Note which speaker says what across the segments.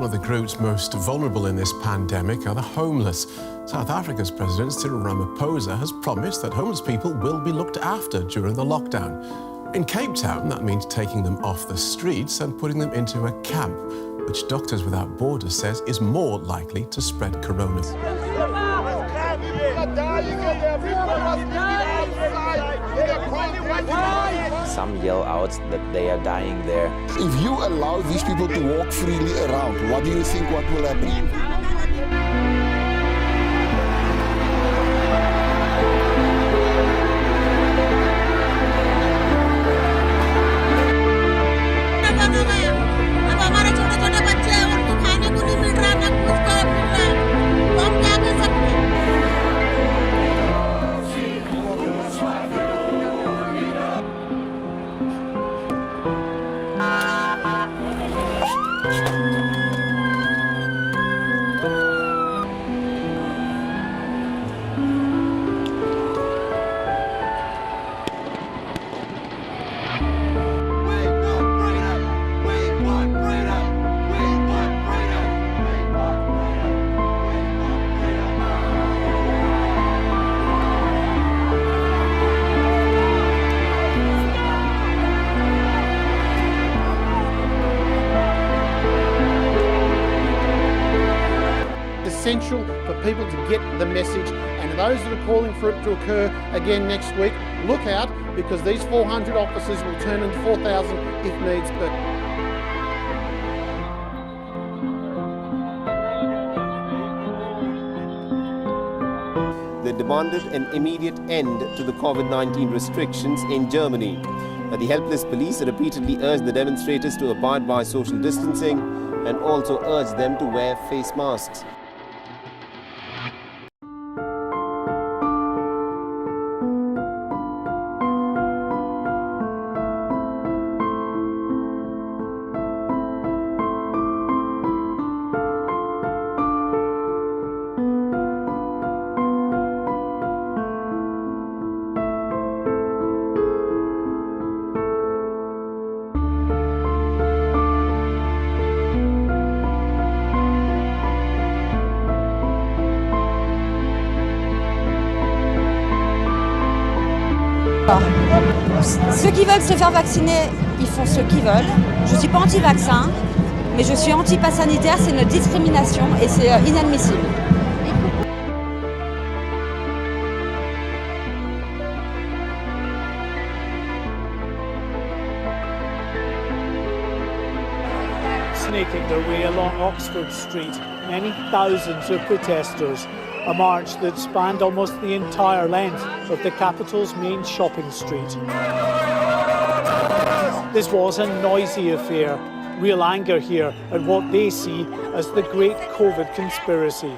Speaker 1: of the groups most vulnerable in this pandemic are the homeless. South Africa's President Cyril Ramaphosa has promised that homeless people will be looked after during the lockdown. In Cape Town, that means taking them off the streets and putting them into a camp, which Doctors Without Borders says is more likely to spread corona.
Speaker 2: Some yell out that they are dying there.
Speaker 3: If you allow these people to walk freely around, what do you think what will happen?
Speaker 4: Essential for people to get the message, and those that are calling for it to occur again next week, look out, because these 400 officers will turn into 4,000 if needs be.
Speaker 5: They demanded an immediate end to the COVID-19 restrictions in Germany. The helpless police repeatedly urged the demonstrators to abide by social distancing and also urged them to wear face masks.
Speaker 6: Ceux qui veulent se faire vacciner, ils font ce qu'ils veulent. Je ne suis pas anti-vaccin, mais je suis anti-pass sanitaire, c'est une discrimination et c'est inadmissible.
Speaker 7: Snaking their way along Oxford Street, many thousands of protesters. A march that spanned almost the entire length of the capital's main shopping street. This was a noisy affair, real anger here at what they see as the great COVID conspiracy.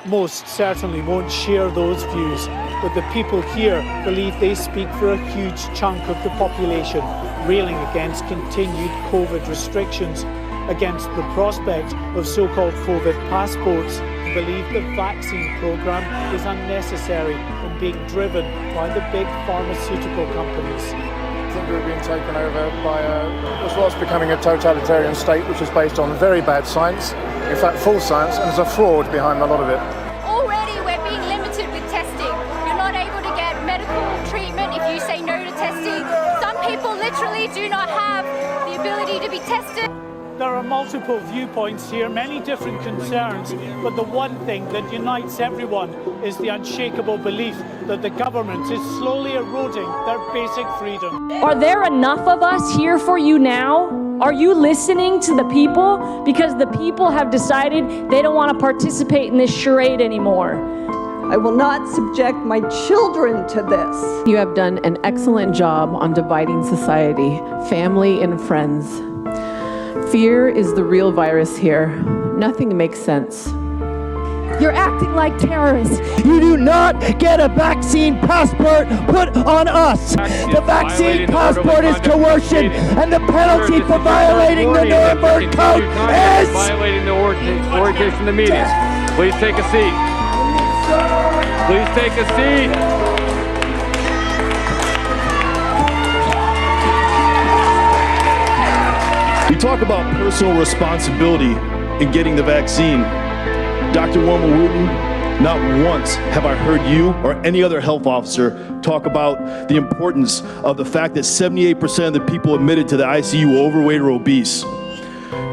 Speaker 7: Most certainly won't share those views, but the people here believe they speak for a huge chunk of the population, railing against continued COVID restrictions, against the prospect of so-called COVID passports, believe the vaccine programme is unnecessary and being driven by the big pharmaceutical companies.
Speaker 8: I think we're being taken over by what's becoming a totalitarian state, which is based on very bad science, in fact false science, and there's a fraud behind a lot of it.
Speaker 9: Already we're being limited with testing. You're not able to get medical treatment if you say no to testing. Some people literally do not have the ability to be tested.
Speaker 7: There are multiple viewpoints here, many different concerns, but the one thing that unites everyone is the unshakable belief that the government is slowly eroding their basic freedom.
Speaker 10: Are there enough of us here for you now? Are you listening to the people? Because the people have decided they don't want to participate in this charade anymore.
Speaker 11: I will not subject my children to this.
Speaker 12: You have done an excellent job on dividing society, family and friends. Fear is the real virus here. Nothing makes sense.
Speaker 10: You're acting like terrorists.
Speaker 13: You do not get a vaccine passport put on us. The vaccine passport is coercion, and the penalty for violating the Nuremberg Code is
Speaker 14: violating the orientation of the meeting. Please take a seat. Please take a seat.
Speaker 15: We talk about personal responsibility in getting the vaccine. Dr. Wilma Wooten, not once have I heard you or any other health officer talk about the importance of the fact that 78% of the people admitted to the ICU were overweight or obese.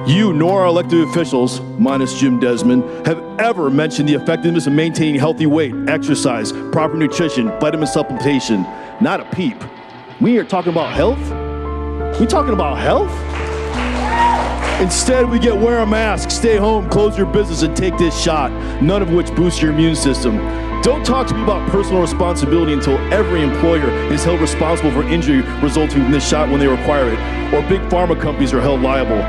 Speaker 15: You nor our elected officials, minus Jim Desmond, have ever mentioned the effectiveness of maintaining healthy weight, exercise, proper nutrition, vitamin supplementation. Not a peep. We are talking about health? We talking about health? Instead, we get wear a mask, stay home, close your business, and take this shot, none of which boosts your immune system. Don't talk to me about personal responsibility until every employer is held responsible for injury resulting from this shot when they require it, or big pharma companies are held liable.